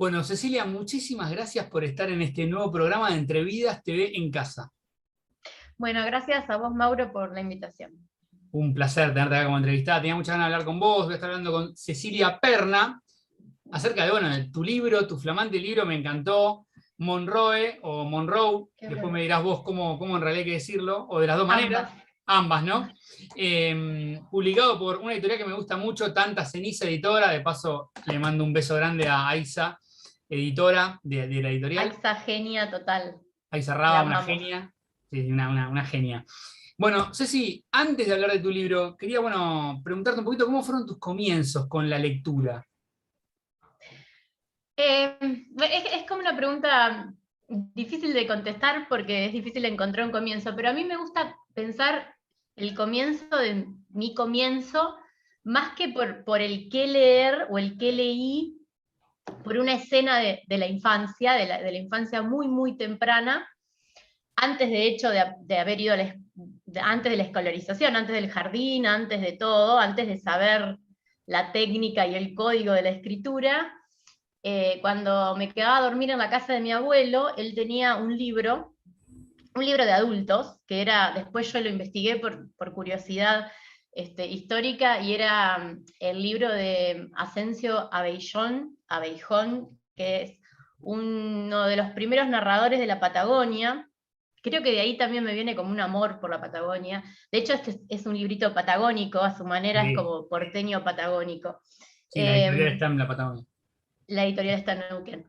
Bueno, Cecilia, muchísimas gracias por estar en este nuevo programa de Entrevidas TV en Casa. Bueno, gracias a vos, Mauro, por la invitación. Un placer tenerte acá como entrevistada. Tenía muchas ganas de hablar con vos. Voy a estar hablando con Cecilia Perna acerca de, bueno, de tu libro, tu flamante libro, me encantó. Monroe o Monroe, Qué después bueno. me dirás vos cómo en realidad hay que decirlo, o de las dos Ambas. maneras, ambas, ¿no? Publicado por una editorial que me gusta mucho, Tanta Ceniza Editora. De paso, le mando un beso grande a Aiza, editora de la editorial. Aiza, genia total. Ahí La cerraba, una amamos. genia. Sí, una genia. Bueno, Ceci, antes de hablar de tu libro, quería, bueno, preguntarte un poquito cómo fueron tus comienzos con la lectura. Es como una pregunta difícil de contestar porque es difícil encontrar un comienzo, pero a mí me gusta pensar el comienzo de mi comienzo más que por el qué leer o el qué leí, por una escena de la infancia, de la infancia muy, muy temprana, antes de hecho de haber ido antes de la escolarización, antes del jardín, antes de todo, antes de saber la técnica y el código de la escritura. Cuando me quedaba a dormir en la casa de mi abuelo, él tenía un libro de adultos, que era, después yo lo investigué por curiosidad histórica, y era el libro de Asensio Abeijon, que es uno de los primeros narradores de la Patagonia. Creo que de ahí también me viene como un amor por la Patagonia. De hecho, este es un librito patagónico, a su manera es Sí, como porteño patagónico. sí, la editorial Eh, está en la Patagonia. la editorial está en Neuquén.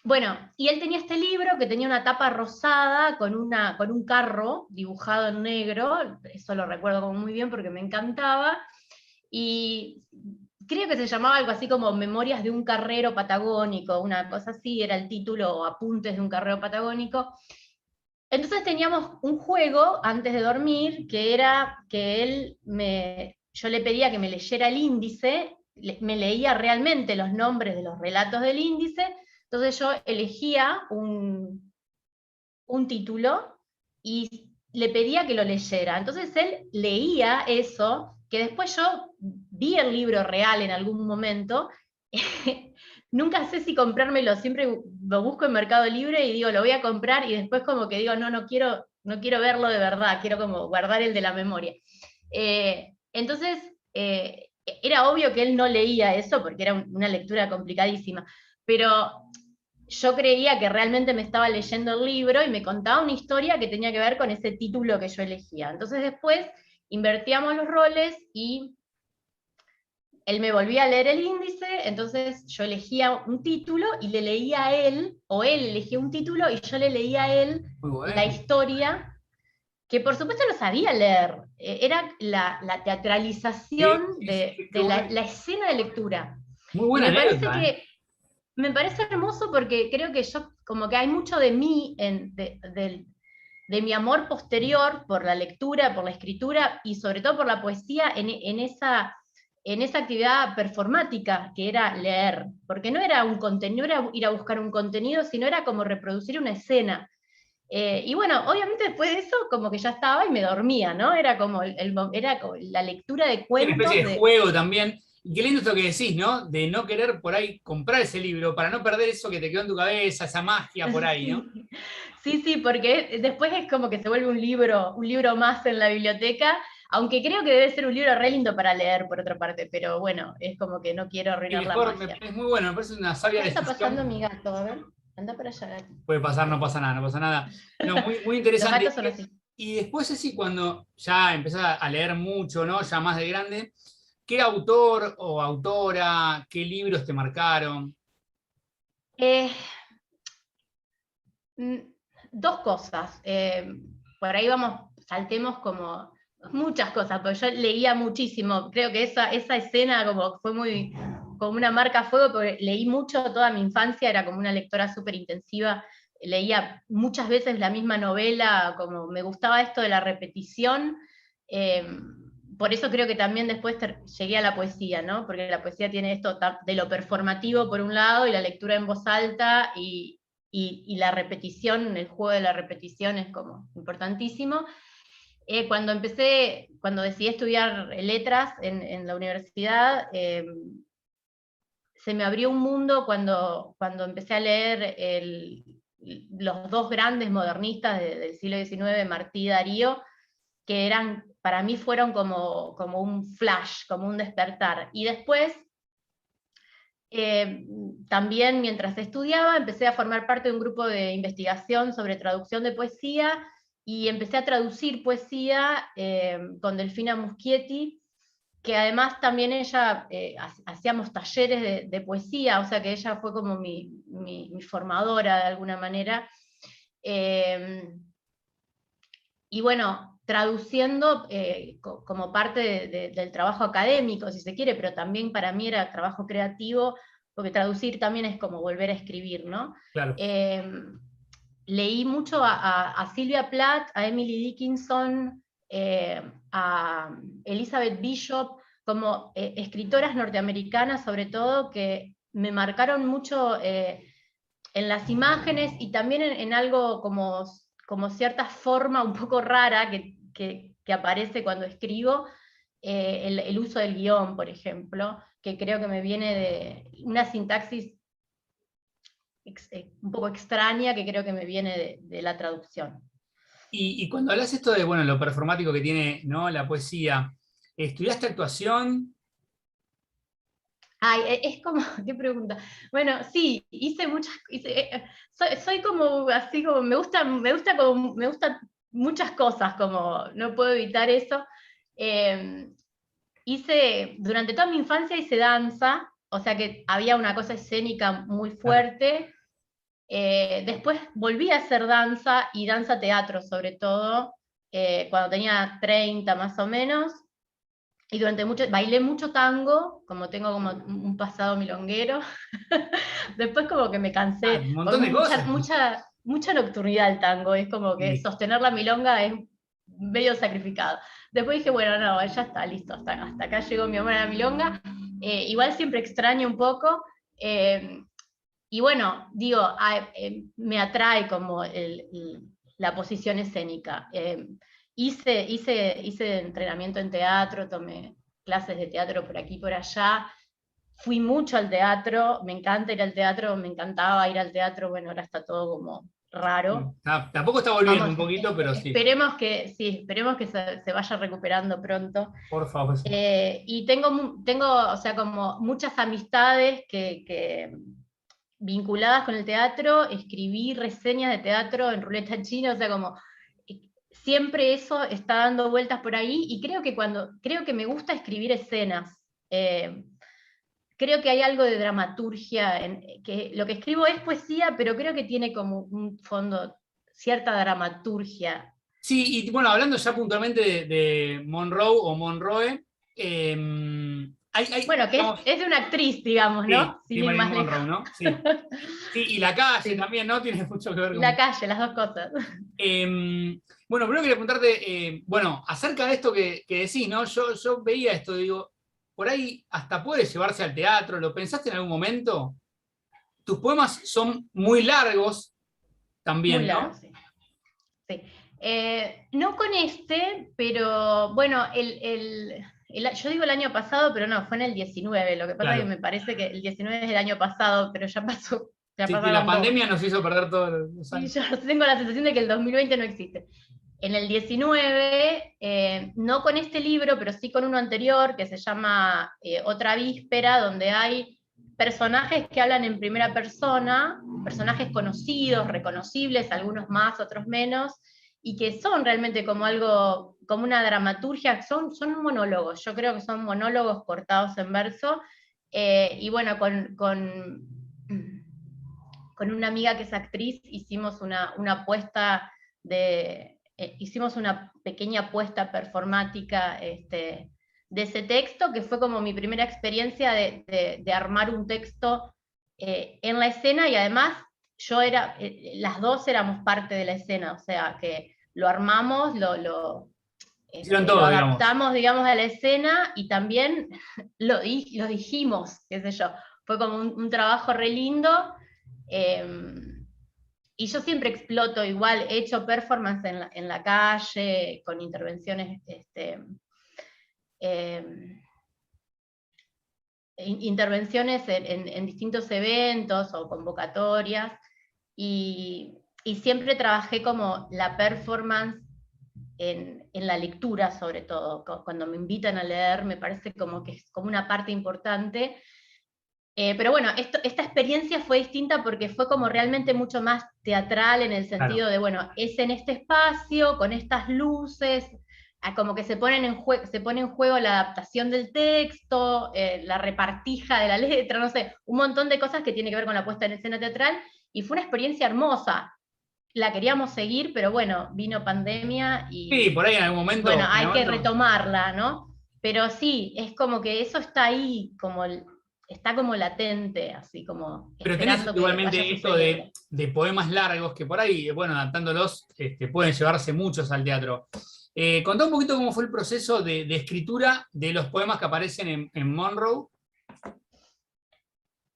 Bueno, y él tenía este libro que tenía una tapa rosada con un carro dibujado en negro, eso lo recuerdo como muy bien porque me encantaba, y creo que se llamaba algo así como Memorias de un carrero patagónico, una cosa así, era el título, o Apuntes de un carrero patagónico. Entonces teníamos un juego antes de dormir que era que yo le pedía que me leyera el índice, me leía realmente los nombres de los relatos del índice, entonces yo elegía un título y le pedía que lo leyera. Entonces él leía eso, que después yo vi el libro real en algún momento. Nunca sé si comprármelo, siempre lo busco en Mercado Libre y digo, lo voy a comprar, y después como que digo, no quiero verlo de verdad, quiero como guardar el de la memoria. Entonces, era obvio que él no leía eso porque era una lectura complicadísima, pero yo creía que realmente me estaba leyendo el libro y me contaba una historia que tenía que ver con ese título que yo elegía. Entonces después invertíamos los roles y él me volvía a leer el índice, entonces yo elegía un título y le leía a él, o él elegía un título y yo le leía a él Muy la bueno. historia, que por supuesto no sabía leer. Era la teatralización Qué de bueno. la escena de lectura. Muy Y buena anécdota, ¿eh? me parece hermoso porque creo que yo, como que hay mucho de mí, de mi amor posterior por la lectura, por la escritura y sobre todo por la poesía en esa actividad performática que era leer, porque no era un contenido, no era ir a buscar un contenido, sino era como reproducir una escena. Y bueno, obviamente después de eso como que ya estaba y me dormía, ¿no? Era como, era como la lectura de Una especie cuentos de juego también. Y qué lindo esto que decís, ¿no? De no querer por ahí comprar ese libro para no perder eso que te quedó en tu cabeza, esa magia por ahí, ¿no? Sí, sí, sí, porque después es como que se vuelve un libro más en la biblioteca, aunque creo que debe ser un libro re lindo para leer por otra parte, pero bueno, es como que no quiero Y arruinar la mejor, magia. es muy bueno, me parece una sabia ¿Qué está pasando decisión. mi gato? A ver, anda para allá, gato. Puede pasar, no pasa nada, no pasa nada. No, muy Los interesante. gatos son así. Y después, sí, cuando ya empezás a leer mucho, ¿no? Ya más de grande, ¿qué autor o autora, qué libros te marcaron? Eh, mm, Dos cosas. Por ahí saltemos como muchas cosas, porque yo leía muchísimo. Creo que esa escena como fue como una marca a fuego, porque leí mucho toda mi infancia, era como una lectora súper intensiva. Leía muchas veces la misma novela, como me gustaba esto de la repetición. eh, por eso creo que también después llegué a la poesía, ¿no? Porque la poesía tiene esto de lo performativo por un lado y la lectura en voz alta y la repetición, el juego de la repetición es como importantísimo. Cuando decidí estudiar letras en la universidad, se me abrió un mundo cuando empecé a leer los dos grandes modernistas del siglo XIX, Martí y Darío, que para mí fueron como un flash, como un despertar. Y después, también mientras estudiaba, empecé a formar parte de un grupo de investigación sobre traducción de poesía, y empecé a traducir poesía con Delfina Muschietti, que además también ella, hacíamos talleres de poesía, o sea que ella fue como mi formadora de alguna manera. Y bueno, traduciendo como parte del trabajo académico, si se quiere, pero también para mí era trabajo creativo, porque traducir también es como volver a escribir, ¿no? Claro. Leí mucho a Sylvia Plath, a Emily Dickinson, a Elizabeth Bishop, como escritoras norteamericanas sobre todo, que me marcaron mucho en las imágenes, y también en algo como cierta forma un poco rara que aparece cuando escribo, el uso del guión, por ejemplo, que creo que me viene de una sintaxis un poco extraña, que creo que me viene de la traducción. Y cuando hablas esto de, bueno, lo performático que tiene, ¿no?, la poesía, ¿estudiaste actuación? Ay, es como, qué pregunta. Bueno, sí, hice muchas, soy como así como, me gustan muchas cosas, como no puedo evitar eso. Eh, Durante toda mi infancia hice danza, o sea que había una cosa escénica muy Claro. fuerte. Después volví a hacer danza, y danza teatro sobre todo, cuando tenía 30 más o menos. Y bailé mucho tango, como tengo como un pasado milonguero. Después como que me Ah, cansé, un porque montón es de cosas. mucha nocturnidad el tango, es como que Sí. sostener la milonga es medio sacrificado. Después dije, bueno, no, ya está, listo, hasta acá llegó mi amor a la milonga. Igual siempre extraño un poco, y bueno, digo, me atrae como la posición escénica. Hice entrenamiento en teatro, tomé clases de teatro por aquí y por allá, fui mucho al teatro, me encanta ir al teatro, me encantaba ir al teatro, bueno, ahora está todo como raro. Tampoco está volviendo Vamos, un poquito, pero sí, esperemos que se vaya recuperando pronto. por favor. Sí. Y tengo, o sea, como muchas amistades que vinculadas con el teatro, escribí reseñas de teatro en Ruleta China, o sea, como siempre eso está dando vueltas por ahí, y creo que me gusta escribir escenas. Creo que hay algo de dramaturgia, que lo que escribo es poesía, pero creo que tiene como un fondo, cierta dramaturgia. Sí, y bueno, hablando ya puntualmente de Monroe o Monroe, Bueno, que digamos, es de una actriz, digamos, sí, ¿no? Sin sí, ir Marilyn más lejos. Monroe, ¿no? Sí. Sí, y la calle Sí. también, ¿no? Tiene mucho que ver Y la con. calle, las dos cosas. Bueno, primero quería preguntarte, bueno, acerca de esto que decís, ¿no? Yo veía esto, digo, por ahí hasta puede llevarse al teatro, ¿lo pensaste en algún momento? Tus poemas son muy largos Muy también, largo, ¿no? sí. Sí. No con pero bueno, yo digo el año pasado, pero no, fue en el 19. Lo que pasa es que Claro. me parece que el 19 es el año pasado, pero ya pasó, ya Sí, sí, la pasaron dos. pandemia nos hizo perder todos los Y años. yo tengo la sensación de que el 2020 no existe. En el 19, no con este libro, pero sí con uno anterior, que se llama Otra Víspera, donde hay personajes que hablan en primera persona, personajes conocidos, reconocibles, algunos más, otros menos, y que son realmente como algo, como una dramaturgia, son monólogos, yo creo que son monólogos cortados en verso, y bueno, con una amiga que es actriz hicimos una apuesta hicimos una pequeña apuesta performática de ese texto, que fue como mi primera experiencia de armar un texto en la escena, y además las dos éramos parte de la escena, o sea que lo armamos, Hicieron lo todo, digamos. adaptamos, digamos, a la escena, y también lo dijimos, qué sé yo. Fue como un trabajo re lindo. Y yo siempre exploto, igual he hecho performance en la calle, con intervenciones, eh, intervenciones en distintos eventos o convocatorias, y siempre trabajé como la performance en la lectura, sobre todo. Cuando me invitan a leer, me parece como que es como una parte importante. Pero bueno, esta experiencia fue distinta porque fue como realmente mucho más teatral, en el sentido Claro. de, bueno, es en este espacio, con estas luces, como que se pone en juego la adaptación del texto, la repartija de la letra, no sé, un montón de cosas que tiene que ver con la puesta en escena teatral, y fue una experiencia hermosa. La queríamos seguir, pero bueno, vino pandemia Sí, por ahí en algún y bueno, momento, hay que retomarla, ¿no? Pero sí, es como que eso está ahí, está como latente, así como pero tenés esperando que vaya igualmente esto sucediendo. de poemas largos que por ahí, bueno, adaptándolos, pueden llevarse muchos al teatro. Contá un poquito cómo fue el proceso de escritura de los poemas que aparecen en Monroe.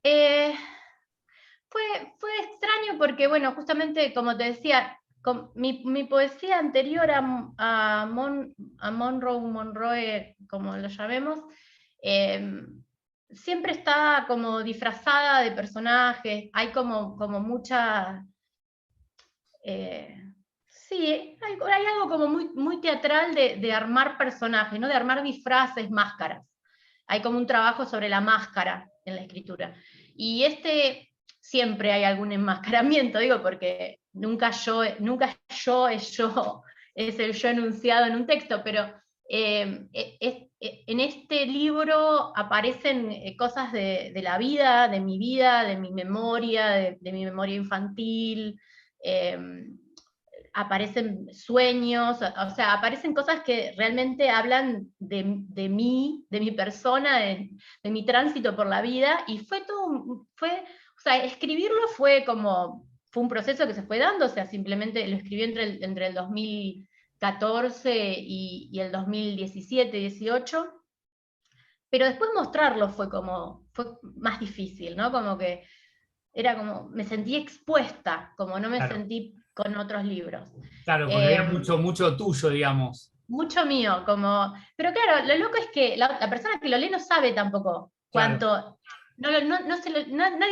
Eh, fue extraño porque, bueno, justamente como te decía, mi poesía anterior a Monroe, como lo llamemos, eh, siempre está como disfrazada de personajes, hay como mucha... sí, hay algo como muy teatral de armar personajes, ¿no? De armar disfraces, máscaras. Hay como un trabajo sobre la máscara en la escritura. Y siempre hay algún enmascaramiento, digo, porque nunca yo es el yo enunciado en un texto, pero en este libro aparecen cosas de la vida, de mi vida, de mi memoria, de mi memoria infantil, eh, aparecen sueños, o sea, aparecen cosas que realmente hablan de mí, de mi persona, de mi tránsito por la vida, y o sea, escribirlo fue un proceso que se fue dando, o sea, simplemente lo escribí entre el 2014 y el 2017-18, pero después mostrarlo fue más difícil, ¿no? Como que me sentí expuesta, como no me Claro, sentí con otros libros. claro, porque había Eh, mucho tuyo, digamos. Mucho mío, pero claro, lo loco es que la persona que lo lee no sabe tampoco Claro. cuánto, nadie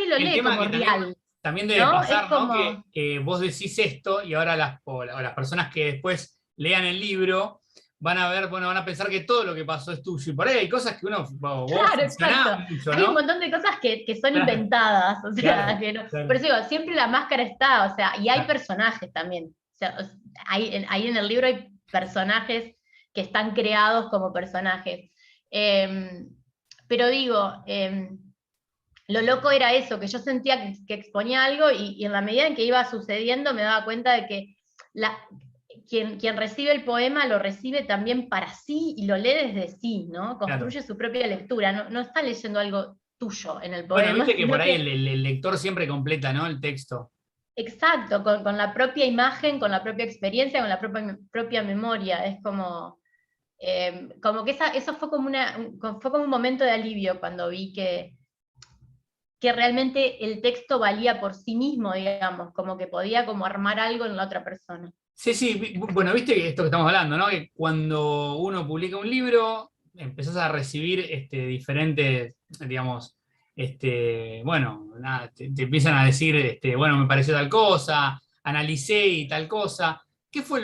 lo El lee tema como que también, real, también debe ¿no? Es pasar, ¿no? como, Que vos decís esto y ahora o las personas que después lean el libro van a ver, bueno, van a pensar que todo lo que pasó es tuyo. Y por ahí hay cosas que vos claro, ficcionás exacto. mucho, Hay un ¿no? montón de cosas que son Claro, inventadas, o sea, claro, que no, por claro, eso digo, siempre la máscara está, o sea, y hay claro. personajes también. Ahí en el libro hay personajes que están creados como personajes. Eh, pero digo, lo loco era eso, que yo sentía que exponía algo, y en la medida en que iba sucediendo me daba cuenta de que quien recibe el poema lo recibe también para sí y lo lee desde sí, ¿no? Claro. Construye su propia lectura, no está leyendo algo tuyo en el Bueno, poema, viste que por sino ahí que, el lector siempre completa, ¿no? El texto. exacto, con la propia imagen, con la propia experiencia, con la propia memoria. Es como que eso fue como un momento de alivio cuando vi que realmente el texto valía por sí mismo, digamos, como que podía como armar algo en la otra persona. Sí, sí, bueno, viste que esto que estamos hablando, ¿no? Que cuando uno publica un libro, empezás a recibir diferentes, digamos, bueno, nada, te empiezan a decir, bueno, me pareció tal cosa, analicé y tal cosa. ¿Qué fue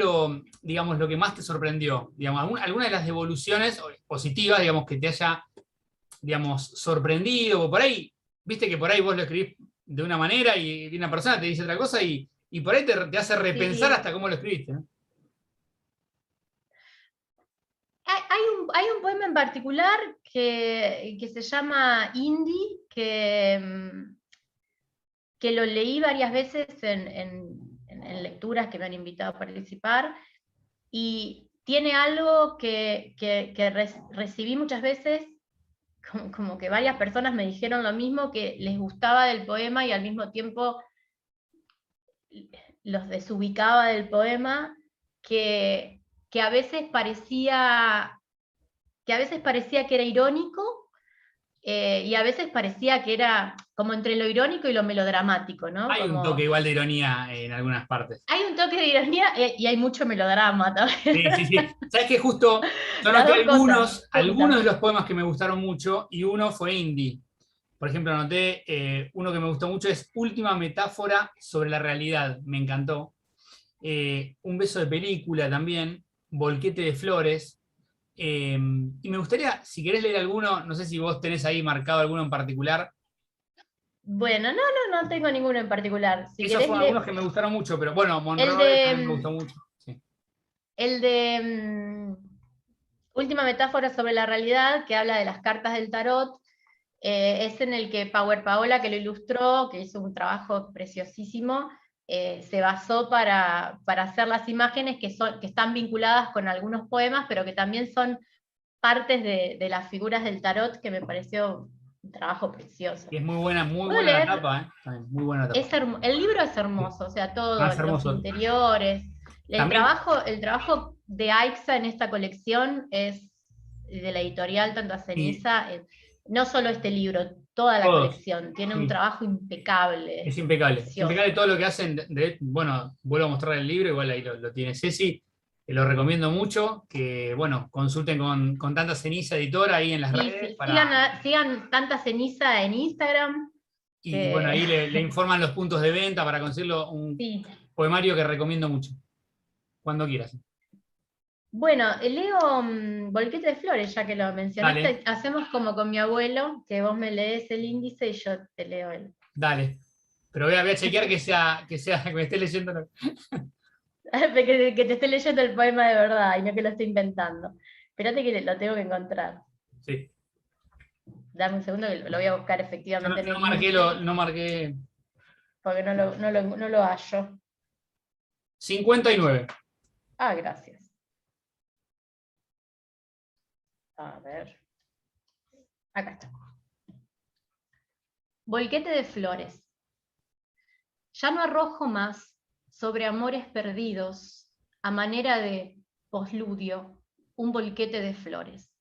digamos, lo que más te sorprendió? Digamos, alguna de las devoluciones positivas, digamos, que te haya, digamos, sorprendido, o por ahí, viste que por ahí vos lo escribís de una manera y viene una persona te dice otra cosa y por ahí te hace repensar Sí. hasta cómo lo escribiste, ¿no? Hay un poema en particular que se llama Indie, que lo leí varias veces en lecturas que me han invitado a participar, y tiene algo que recibí muchas veces, como que varias personas me dijeron lo mismo, que les gustaba del poema y al mismo tiempo los desubicaba del poema, que, que a veces parecía que a veces parecía que era irónico, y a veces parecía que era como entre lo irónico y lo melodramático, ¿no? Hay un toque igual de ironía en algunas partes. Hay un toque de ironía y hay mucho melodrama también. Sí, sí, sí. Sabes que justo yo Las anoté dos cosas algunos de juntas. los poemas que me gustaron mucho y uno fue indie. Por ejemplo, anoté uno que me gustó mucho, es Última metáfora sobre la realidad. Me encantó. Un beso de película también. Volquete de flores. Y me gustaría, si querés leer alguno, no sé si vos tenés ahí marcado alguno en particular. Bueno, no tengo ninguno en particular. Si Esos querés, fueron algunos que me gustaron mucho, pero bueno, el Monroe también me de, gustó mucho. Sí. el de Última metáfora sobre la realidad, que habla de las cartas del tarot, es en el que Power Paola, que lo ilustró, que hizo un trabajo preciosísimo, se basó para hacer las imágenes que están vinculadas con algunos poemas, pero que también son partes de las figuras del tarot, que me pareció un trabajo precioso. Y es muy ¿Puedo buena la leer? tapa, ¿eh? También, muy buena la tapa. El libro es Sí. hermoso, o sea, Ah, todo, es los hermoso. interiores. También, El trabajo de Aixa en esta colección es de la editorial Tanta y Ceniza, no solo este libro, toda la todos. colección, tiene un Sí. trabajo impecable, Es impecable. Es precioso. impecable todo lo que hacen. Bueno, vuelvo a mostrar el libro, igual ahí lo tiene Ceci. Lo recomiendo mucho. Que, bueno, consulten con Tanta Ceniza Editora ahí en las Y redes sigan Tanta Ceniza en Instagram, y bueno, que ahí le informan los puntos de venta para conseguirlo. Un sí. poemario que recomiendo mucho. Cuando quieras. Bueno, leo Volquete de Flores, ya que lo Dale, mencionaste. Hacemos como con mi abuelo, que vos me lees el índice y yo te leo el. dale. Pero voy a chequear que me esté leyendo. Que te esté leyendo el poema de verdad y no que lo esté inventando. Espérate que lo tengo que encontrar. Sí. Dame un segundo que lo voy a buscar efectivamente en No el marqué, índice, no marqué. porque no lo hallo. 59. Ah, gracias. A ver. Acá está. Volquete de flores. Ya no arrojo más sobre amores perdidos, a manera de posludio, un volquete de flores.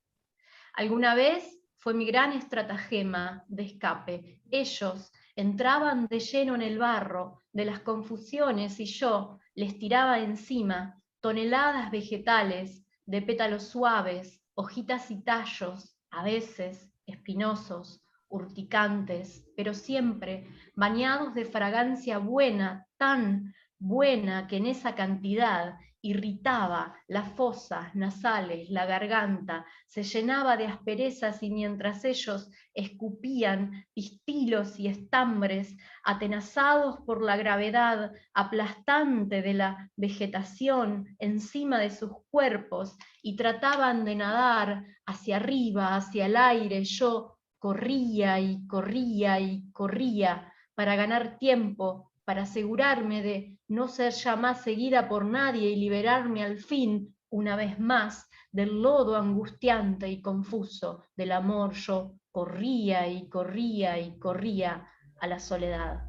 Alguna vez fue mi gran estratagema de escape. Ellos entraban de lleno en el barro de las confusiones y yo les tiraba encima toneladas vegetales de pétalos suaves, hojitas y tallos, a veces espinosos, urticantes, pero siempre bañados de fragancia buena, tan buena que en esa cantidad irritaba las fosas nasales, la garganta, se llenaba de asperezas y mientras ellos escupían pistilos y estambres, atenazados por la gravedad aplastante de la vegetación encima de sus cuerpos y trataban de nadar hacia arriba, hacia el aire, yo corría y corría y corría para ganar tiempo, para asegurarme de no ser ya más seguida por nadie y liberarme al fin, una vez más, del lodo angustiante y confuso del amor. Yo corría y corría y corría a la soledad.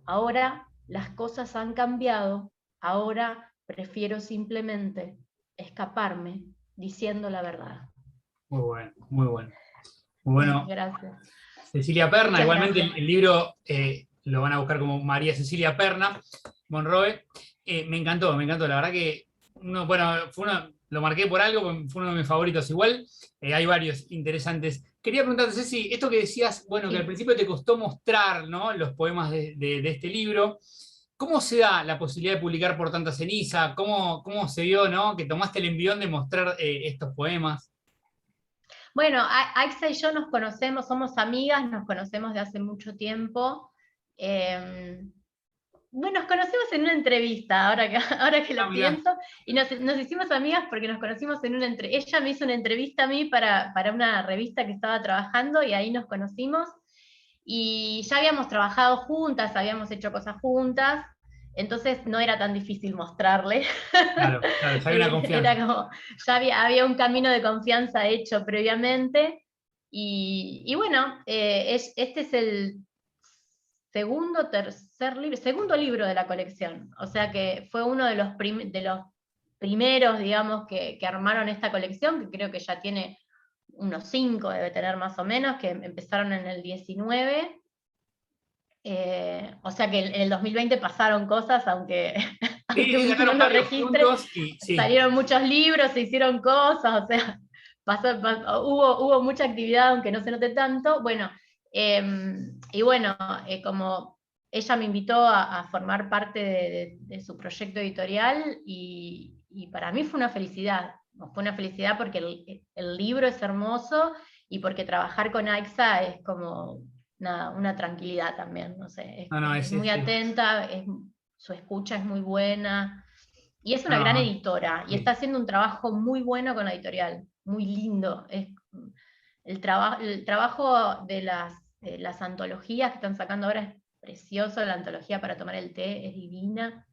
Ahora las cosas han cambiado, ahora prefiero simplemente escaparme diciendo la verdad. Muy bueno, muy bueno. Muy bueno. Gracias. Cecilia Perna, Muchas igualmente gracias. el libro lo van a buscar como María Cecilia Perna, Monroe. Me encantó, la verdad que bueno, lo marqué por algo, fue uno de mis favoritos igual. Hay varios interesantes. Quería preguntarte, Ceci, esto que decías, bueno, que al Sí. principio te costó mostrar, ¿no?, los poemas de este libro. ¿Cómo se da la posibilidad de publicar por Tanta Ceniza? ¿Cómo se dio, ¿no?, que tomaste el envión de mostrar estos poemas? Bueno, Aixa y yo nos conocemos, somos amigas, nos conocemos de hace mucho tiempo. Bueno, nos conocimos en una entrevista, ahora que Ah, lo mirá. pienso, y nos hicimos amigas porque nos conocimos en una entrevista. Ella me hizo una entrevista a mí para una revista que estaba trabajando y ahí nos conocimos. Y ya habíamos trabajado juntas, habíamos hecho cosas juntas, entonces no era tan difícil mostrarle. Claro, claro, ya hay una Era confianza. como, ya había un camino de confianza hecho previamente. Y bueno, este es el segundo libro de la colección. O sea que fue uno de los primeros, digamos, que armaron esta colección, que creo que ya tiene unos 5, debe tener más o menos, que empezaron en el 19. O sea que en el 2020 pasaron cosas, aunque, Sí, aunque uno no ganaron lo varios registre, puntos y sí. salieron muchos libros, se hicieron cosas, o sea, hubo mucha actividad, aunque no se note tanto. Bueno, y bueno, como ella me invitó a formar parte de su proyecto editorial, y para mí fue una felicidad. Fue una felicidad porque el libro es hermoso y porque trabajar con AIXA es como una tranquilidad también, no sé, No, no, es muy atenta, su escucha es muy buena, y es una gran no, editora, y está sí. haciendo un trabajo muy bueno con la editorial, muy lindo. El trabajo de las antologías que están sacando ahora es precioso, la antología para tomar el té es divina.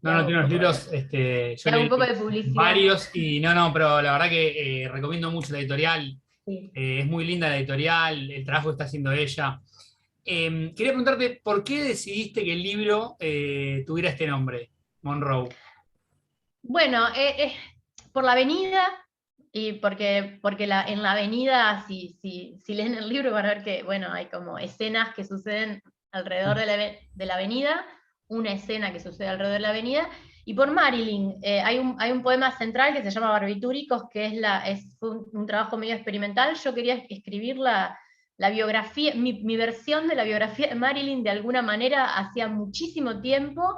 Le No, no, hago tiene un unos poco libros, de, yo le hago un poco leí de publicidad. varios y no, pero la verdad que recomiendo mucho la editorial. Sí. Es muy linda la editorial, el trabajo que está haciendo ella. Quería preguntarte, ¿por qué decidiste que el libro tuviera este nombre, Monroe? Bueno, por la avenida, y porque en la avenida, si leen el libro, van a ver que, bueno, hay como escenas que suceden alrededor de la avenida, una escena que sucede alrededor de la avenida, y por Marilyn, hay un poema central que se llama Barbitúricos, que fue un trabajo medio experimental. Yo quería escribir la biografía, mi versión de la biografía de Marilyn de alguna manera hacía muchísimo tiempo,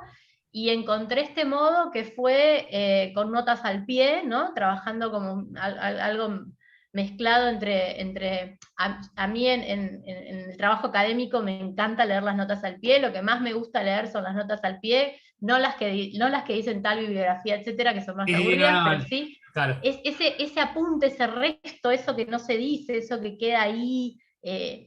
y encontré este modo que fue con notas al pie, ¿no? Trabajando como algo mezclado a mí en el trabajo académico me encanta leer las notas al pie. Lo que más me gusta leer son las notas al pie, no las que dicen tal bibliografía, etcétera, que son más Sí, sí, no, aburridas, pero no, sí claro. ese apunte, ese resto, eso que no se dice, eso que queda ahí, que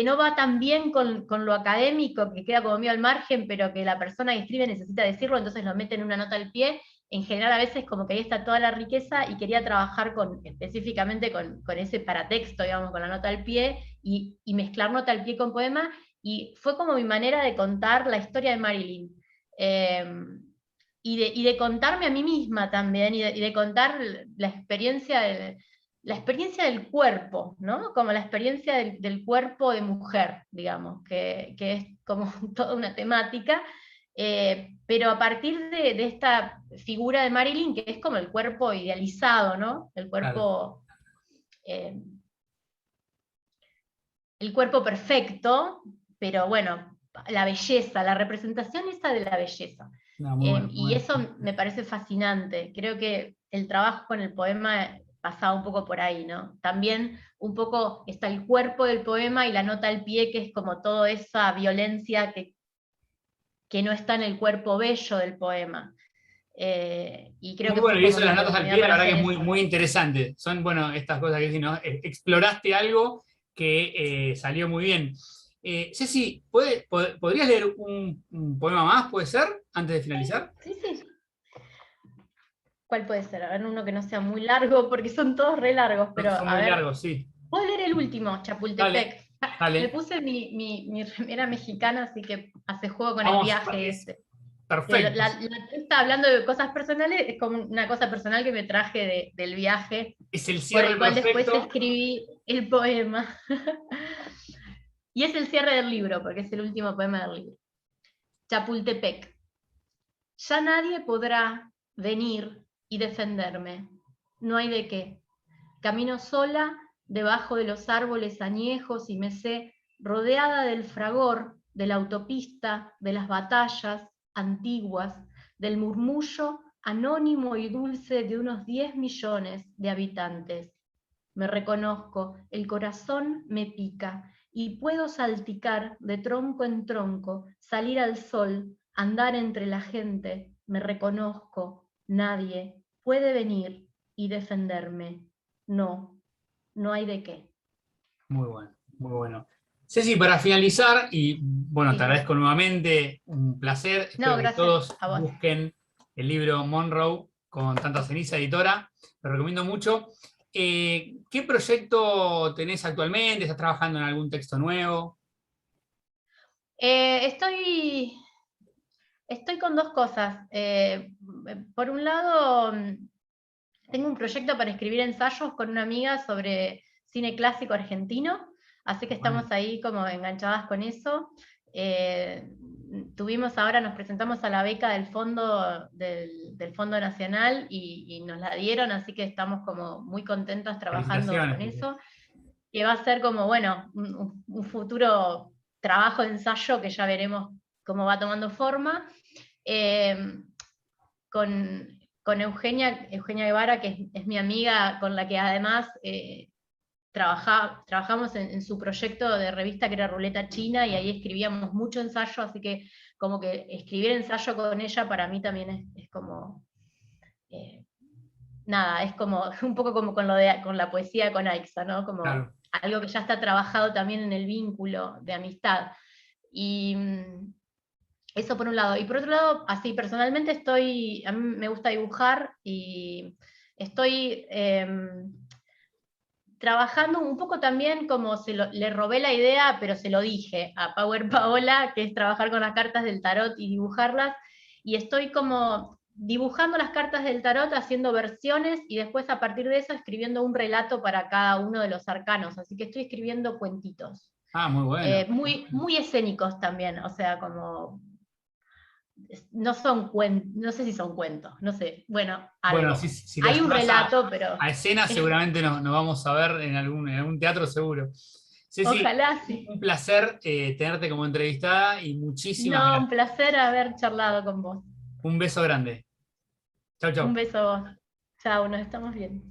no va tan bien con lo académico, que queda como medio al margen, pero que la persona que escribe necesita decirlo, entonces lo mete en una nota al pie. En general, a veces como que ahí está toda la riqueza, y quería trabajar específicamente con ese paratexto, digamos, con la nota al pie, y mezclar nota al pie con poema, y fue como mi manera de contar la historia de Marilyn. Y de contarme a mí misma también, y de contar la experiencia del cuerpo, ¿no? Como la experiencia del cuerpo de mujer, digamos, que es como toda una temática, pero a partir de esta figura de Marilyn, que es como el cuerpo idealizado, ¿no? Claro. Eh, el cuerpo perfecto, pero bueno, la belleza, la representación esa de la belleza. No, muy bueno, muy Y bueno. eso me parece fascinante. Creo que el trabajo con el poema pasaba un poco por ahí, ¿no? También un poco está el cuerpo del poema y la nota al pie, que es como toda esa violencia que no está en el cuerpo bello del poema. Y creo Muy que bueno, fue y como eso de mi las notas al oportunidad pie, la para verdad que hacer es muy, eso. muy interesante. Son, bueno, estas cosas que decís, ¿no? Exploraste algo que salió muy bien. Ceci, ¿podrías leer un poema más, puede ser, antes de finalizar? Sí, sí. ¿Cuál puede ser? A ver, uno que no sea muy largo, porque son todos re largos, pero Son a muy ver. largos, sí. Puedo leer el último, Dale, Chapultepec. Me dale. puse mi remera mexicana, así que hace juego con el Vamos, viaje es ese. Que perfecto. está hablando de cosas personales, es como una cosa personal que me traje del viaje, Es el por cierre el cual después perfecto. escribí el poema. Y es el cierre del libro, porque es el último poema del libro. Chapultepec. Ya nadie podrá venir y defenderme. No hay de qué. Camino sola debajo de los árboles añejos, y me sé rodeada del fragor, de la autopista, de las batallas antiguas, del murmullo anónimo y dulce de unos 10 millones de habitantes. Me reconozco, el corazón me pica, y puedo salticar de tronco en tronco, salir al sol, andar entre la gente. Me reconozco, nadie puede venir y defenderme. No, no hay de qué. Muy bueno, muy bueno. Ceci, para finalizar, y bueno, te Sí. agradezco nuevamente, un placer. No, Espero que gracias todos a vos. busquen el libro Monroe con Tanta Ceniza Editora. Lo recomiendo mucho. ¿Qué proyecto tenés actualmente? ¿Estás trabajando en algún texto nuevo? Estoy con dos cosas. Por un lado, tengo un proyecto para escribir ensayos con una amiga sobre cine clásico argentino, Así que Bueno, estamos ahí como enganchadas con eso. Tuvimos ahora, nos presentamos a la beca del del Fondo Nacional y nos la dieron, así que estamos como muy contentas trabajando felicitaciones. con eso, que va a ser como, bueno, un futuro trabajo de ensayo que ya veremos cómo va tomando forma. Eh, con Eugenia Guevara, que es mi amiga, con la que además trabajamos en su proyecto de revista que era Ruleta China, y ahí escribíamos mucho ensayo, así que como que escribir ensayo con ella para mí también es como, eh, nada, es como un poco como con la poesía con Aixa, ¿no? Como Claro. algo que ya está trabajado también en el vínculo de amistad. Y eso por un lado. Y por otro lado, así personalmente a mí me gusta dibujar y estoy trabajando un poco también como le robé la idea, pero se lo dije a Power Paola, que es trabajar con las cartas del tarot y dibujarlas, y estoy como dibujando las cartas del tarot, haciendo versiones, y después a partir de eso escribiendo un relato para cada uno de los arcanos, así que estoy escribiendo cuentitos. Ah, muy bueno. Muy escénicos también, o sea, como no son cuentos, no sé si son cuentos, no sé, bueno, Bueno, algo. si lo Hay un llevas relato, pero a escena, seguramente nos vamos a ver en algún teatro seguro. Ceci, ojalá sí. un placer tenerte como entrevistada y muchísimas No, un gracias. placer haber charlado con vos. Un beso grande. Chau, Un chau. beso a vos. Chao, nos estamos viendo.